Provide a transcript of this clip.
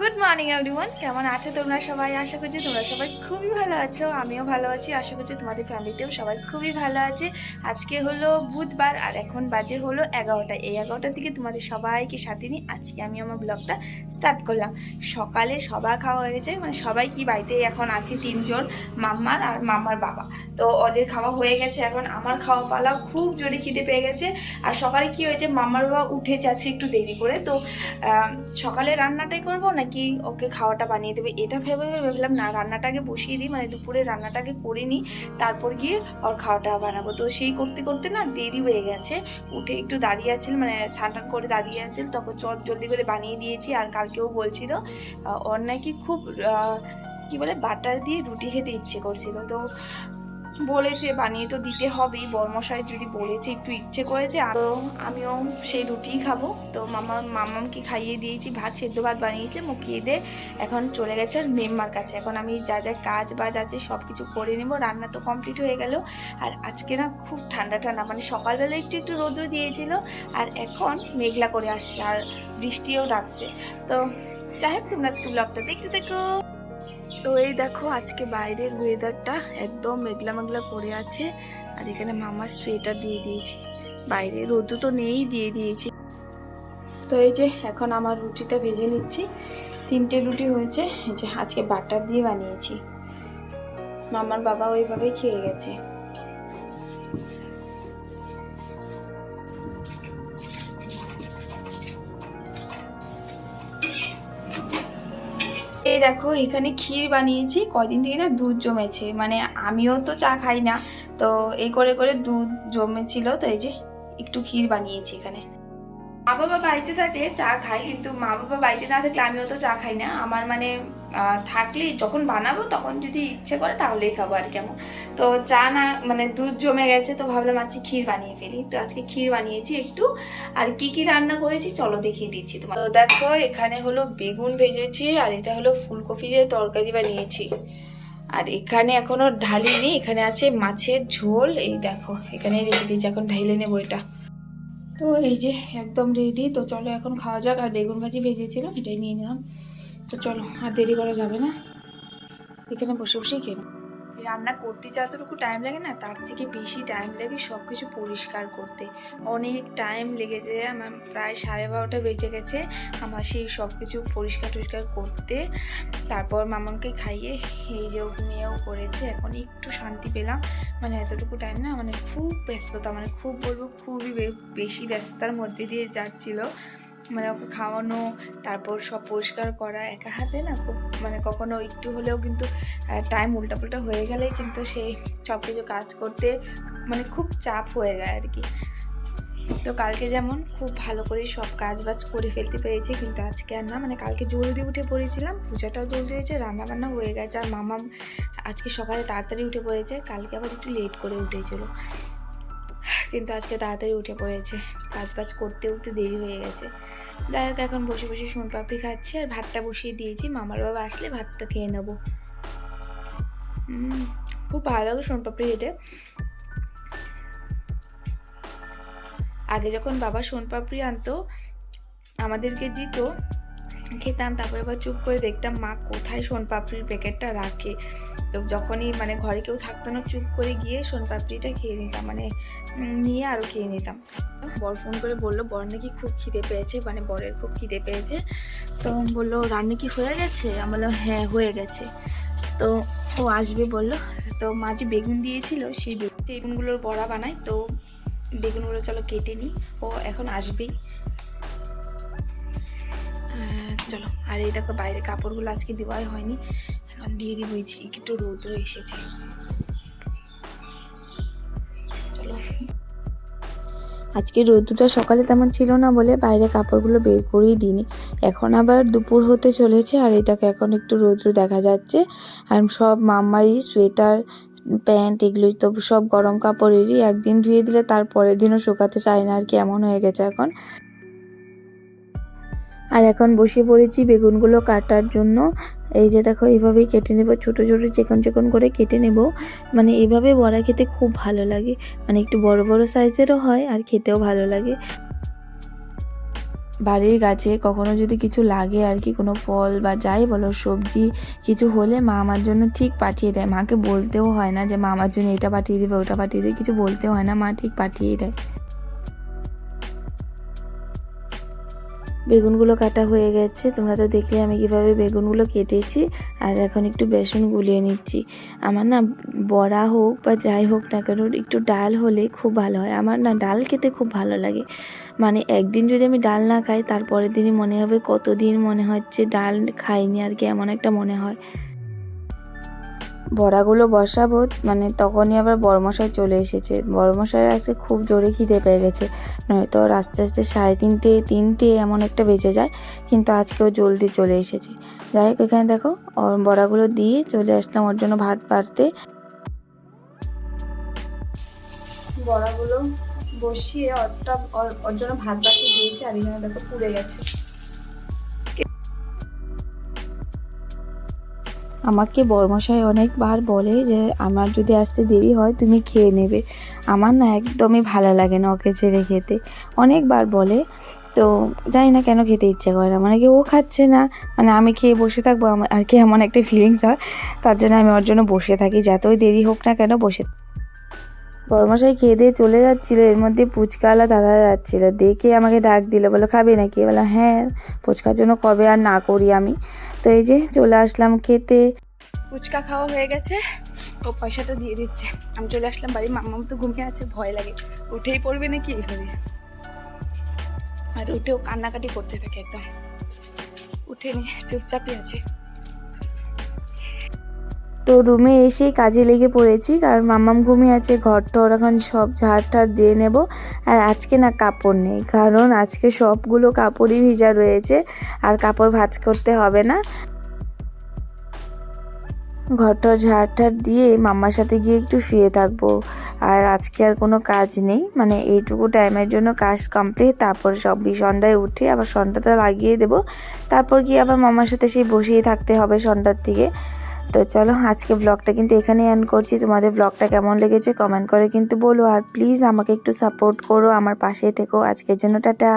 Good morning everyone, কেমন আছো তোমরা সবাই? আশা করছি তোমরা সবাই খুবই ভালো আছো, আমিও ভালো আছি। আশা করছি তোমাদের ফ্যামিলিতেও সবাই খুবই ভালো আছে। আজকে হলো বুধবার আর এখন বাজে হলো 11টা। এই 11টার দিকে তোমাদের সবাইকে সাথে নিয়ে আজকে আমি আমার ব্লগটা স্টার্ট করলাম। সকালে সবার খাওয়া হয়ে গেছে, মানে সবাই কি বাড়িতে এখন আছি তিনজন, মাম্মার আর মাম্মার বাবা। তো ওদের খাওয়া হয়ে গেছে, এখন আমার খাওয়া পালা। খুব জোরে খিদে পেয়ে গেছে। আর সকালে কি হয়েছে, মাম্মার বাবা উঠে যাচ্ছে একটু দেরি করে, তো সকালে রান্নাটাই করবো নাকি ওকে খাওয়াটা বানিয়ে দেবে এটা ভেবে ভেবেছিলাম না, রান্নাটাকে বসিয়ে দিই, মানে দুপুরে রান্নাটাকে করে নিই, তারপর গিয়ে ওর খাওয়াটা বানাবো। তো সেই করতে করতে না দেরি হয়ে গেছে। উঠে একটু দাঁড়িয়ে আছিল, মানে স্নান করে দাঁড়িয়ে আছিল, তখন চট জলদি করে বানিয়ে দিয়েছি। আর কালকেও বলছিল ওর নাকি খুব কি বলে বাটার দিয়ে রুটি খেতে ইচ্ছে করছিল, তো বলেছে বানিয়ে তো দিতে হবেই, বর্মশাই যদি বলেছে একটু ইচ্ছে করেছে, তো আমিও সেই রুটিই খাবো। তো মামামকে খাইয়ে দিয়েছি, সেদ্ধ ভাত বানিয়েছে, মুখিয়ে দিয়ে এখন চলে গেছে আর মেম্মার কাছে। এখন আমি যা যা কাজ বাজ আছে সব কিছু করে নেব। রান্না তো কমপ্লিট হয়ে গেল। আর আজকে না খুব ঠান্ডা ঠান্ডা, মানে সকালবেলা একটু একটু রৌদ্র দিয়েছিল, আর এখন মেঘলা করে আসছে আর বৃষ্টিও ডাকছে। তো যাই হোক, তোমরা আজকে ব্লগটা দেখতে থাকো। তো এই দেখো আজকে বাইরের ওয়েদারটা একদম মেঘলা মেঘলা করে আছে, আর এখানে মামার সোয়েটার দিয়ে দিয়েছি, বাইরে রোদ তো নেই, দিয়ে দিয়েছি। তো এই যে এখন আমার রুটিটা ভেজে নিচ্ছি। 3টে রুটি হয়েছে, এই যে আজকে বাটার দিয়ে বানিয়েছি। মামার বাবা ওইভাবেই খেয়ে গেছে। এই দেখো এখানে ক্ষীর বানিয়েছি, কয়দিন থেকে না দুধ জমেছে, মানে আমিও তো চা খাই না, তো এই করে করে দুধ জমেছিল, তো এই যে একটু ক্ষীর বানিয়েছি। এখানে মা বাবা বাড়িতে থাকলে চা খাই, কিন্তু মা বাবা বাড়িতে না থাকলে আমিও তো চা খাই না। আমার মানে থাকলে যখন বানাবো তখন যদি ইচ্ছে করে তাহলেই খাবো আর কেমন। তো চা না, মানে দুধ জমে গেছে, তো ভাবলাম আজকে ক্ষীর বানিয়ে ফেলি। তো আজকে ক্ষীর বানিয়েছি একটু। আর কি কি রান্না করেছি চলো দেখিয়ে দিচ্ছি তোমার। তো দেখো এখানে হলো বেগুন ভেজেছি, আর এটা হলো ফুলকপি দিয়ে তরকারি বানিয়েছি। আর এখানে এখনো ঢালিনি, এখানে আছে মাছের ঝোল। এই দেখো এখানে রেখে দিয়েছি, এখন ঢাইলে নেবো এটা। তো এই যে একদম রেডি। তো চলো এখন খাওয়া যাক। আর বেগুন ভাজি ভেজেছিলাম, এটাই নিয়ে নিলাম। তো চলো আর দেরি করা যাবে না, এখানে বসে বসেই খেয়ে রান্না করতে যতটুকু টাইম লাগে না, তার থেকে বেশি টাইম লাগে সব কিছু পরিষ্কার করতে। অনেক টাইম লেগেছে, আমার প্রায় 12:30 বেজে গেছে আমার সেই সব কিছু পরিষ্কার টরিষ্কার করতে। তারপর মামাকে খাইয়ে এই যে ঘুমিয়েও পড়েছে, এখন একটু শান্তি পেলাম। মানে এতটুকু টাইম না, মানে খুব ব্যস্ততা, মানে খুব বলবো খুবই বেশি ব্যস্ততার মধ্যে দিয়ে যাচ্ছিল। মানে ওকে খাওয়ানো, তারপর সব পরিষ্কার করা একা হাতে না, খুব মানে কখনো একটু হলেও কিন্তু টাইম উল্টাপুল্টা হয়ে গেলেই কিন্তু সেই সব কিছু কাজ করতে মানে খুব চাপ হয়ে যায় আর কি। তো কালকে যেমন খুব ভালো করে সব কাজ বাজ করে ফেলতে পেরেছি, কিন্তু আজকে আর না। মানে কালকে জলদি উঠে পড়েছিলাম, পূজাটাও জলদি হয়েছে, রান্নাবান্না হয়ে গেছে। আর মামা আজকে সকালে তাড়াতাড়ি উঠে পড়েছে, কালকে আবার একটু লেট করে উঠেছিল, কিন্তু আজকে তাড়াতাড়ি উঠে পড়েছে। কাজ বাজ করতে উঠতে দেরি হয়ে গেছে। যাই হোক, এখন বসে বসে সোনপাপড়ি খাচ্ছি, আর ভাতটা বসিয়ে দিয়েছি, মামার বাবা আসলে ভাতটা খেয়ে নেবো। খুব ভালো লাগে সোনপাপড়ি খেতে। আগে যখন বাবা সোনপাপড়ি আনতো আমাদেরকে দিত, খেতাম, তারপরে আবার চুপ করে দেখতাম মা কোথায় সোনপাপড়ির প্যাকেটটা রাখে। তো যখনই মানে ঘরে কেউ থাকতো না, চুপ করে গিয়ে সোনপাপড়িটা খেয়ে নিতাম, মানে নিয়ে আরও খেয়ে নিতাম। বর ফোন করে বললো বর নাকি খুব খিদে পেয়েছে, মানে বরের খুব খিদে পেয়েছে। তো বললো রান্না কি হয়ে গেছে? আমি বললাম হ্যাঁ হয়ে গেছে। তো ও আসবে বললো। তো মা যে বেগুন দিয়েছিল সেই বেগুনগুলোর বড়া বানাই, তো বেগুনগুলো চলো কেটে নিই, ও এখন আসবেই। চলো। আর এই দেখো বাইরে কাপড়গুলো আজকে দেওয়াই হয়নি, এখন দিয়ে দিব, একটু রৌদ্র এসেছে। চলো। আজকে রৌদ্রটা সকালে তেমন ছিল না বলে বাইরে কাপড়গুলো বের করেই দিইনি। এখন আবার দুপুর হতে চলেছে, আর এই দেখো এখন একটু রৌদ্র দেখা যাচ্ছে। আর সব মাম্মারই সোয়েটার প্যান্ট এগুলো তো সব গরম কাপড়েরই, একদিন ধুয়ে দিলে তার পরের দিনও শুকাতে চায় না আর কি, এমন হয়ে গেছে এখন। আর এখন বসে পড়েছি বেগুনগুলো কাটার জন্য। এই যে দেখো এইভাবেই কেটে নেব, ছোট ছোট চিকন চিকন করে কেটে নেব। মানে এইভাবে বড়া খেতে খুব ভালো লাগে, মানে একটু বড় বড় সাইজেরও হয় আর খেতেও ভালো লাগে। বাড়ির গাছে কখনো যদি কিছু লাগে আর কি, কোনো ফল বা যাই বলো সবজি কিছু হলে মা আমার জন্য ঠিক পাঠিয়ে দেয়। মাকে বলতেও হয় না যে মা আমার জন্য এটা পাঠিয়ে দেবে ওটা পাঠিয়ে দেবে, কিছু বলতেও হয় না, মা ঠিক পাঠিয়েই দেয়। বেগুনগুলো কাটা হয়ে গেছে, তোমরা তো দেখলে আমি কিভাবে বেগুনগুলো কেটেছি। আর এখন একটু বেসন গুলিয়ে নিচ্ছি। আমার না বড়া হোক বা যাই হোক না কেন একটু ডাল হলে খুব ভালো হয়। আমার না ডাল খেতে খুব ভালো লাগে, মানে একদিন যদি আমি ডাল না খাই তারপরের দিনই মনে হবে কতদিন মনে হচ্ছে ডাল খাইনি আর কি, এমন একটা মনে হয়। বড়াগুলো বসাবো মানে তখনই আবার বড়মশাই চলে এসেছে। বড়মশাই আজকে খুব জোরে খিদে পেয়ে গেছে, নয়তো ওর আস্তে আস্তে 3:30 এমন একটা বেজে যায়, কিন্তু আজকেও জলদি চলে এসেছে। যাই হোক, এখানে দেখো ওর বড়াগুলো দিয়ে চলে আসলাম ওর জন্য ভাত বাড়তে। বড়াগুলো বসিয়ে ওর জন্য ভাত বাড়তে দিয়েছি, আর এখানে দেখো পুড়ে গেছে। আমাকে বড়মশাই অনেকবার বলে যে আমার যদি আসতে দেরি হয় তুমি খেয়ে নেবে। আমার না একদমই ভালো লাগে না ওকে ছেড়ে খেতে, অনেকবার বলে। তো জানি না কেন খেতে ইচ্ছে করে না, মানে কি ও খাচ্ছে না, মানে আমি খেয়ে বসে থাকবো আমার আর কি, এমন একটা ফিলিংস হয়। তার জন্য আমি ওর জন্য বসে থাকি, যতই দেরি হোক না কেন বসে। বড়মশাই খেয়ে দিয়ে চলে যাচ্ছিলো, এর মধ্যে ফুচকাওয়ালা দাদা যাচ্ছিলো, দেখে আমাকে ডাক দিল, বলো খাবে নাকি? বললাম হ্যাঁ, ফুচকার জন্য কবে আর না করি আমি। তো এই যে চলে আসলাম খেতে। ফুচকা খাওয়া হয়ে গেছে, ও পয়সাটা দিয়ে দিচ্ছে। আমি চলে আসলাম বাড়ি, মাম্মা তো ঘুমিয়ে আছে, ভয় লাগে উঠেই পড়বে নাকি এইভাবে। আর উঠেও কান্নাকাটি করতে থাকে, একদম উঠেনি, চুপচাপই আছে। তো রুমে এসেই কাজে লেগে পড়েছি, কারণ মাম্মাম ঘুমিয়ে আছে, ঘর টর এখন সব ঝাড় ঠাড় দিয়ে নেব। আর আজকে না কাপড় নেই, কারণ আজকে সবগুলো কাপড়ই ভিজা রয়েছে, আর কাপড় ভাঁজ করতে হবে না। ঘরটার ঝাড় ঠাড় দিয়ে মাম্মার সাথে গিয়ে একটু শুয়ে থাকবো। আর আজকে আর কোনো কাজ নেই, মানে এইটুকু টাইমের জন্য কাজ কমপ্লিট। তারপর সন্ধ্যায় উঠে আবার সন্ধ্যাটা লাগিয়ে দেবো, তারপর গিয়ে আবার মাম্মার সাথে সেই বসেই থাকতে হবে সন্ধ্যার দিকে। তো চলো, আজকে ব্লগটা কিন্তু এখানেই এন্ড করছি। তোমাদের ব্লগটা কেমন লেগেছে কমেন্ট করে কিন্তু বলো, আর প্লিজ আমাকে একটু সাপোর্ট করো, আমার পাশে থেকো। আজকের জন্য টাটা।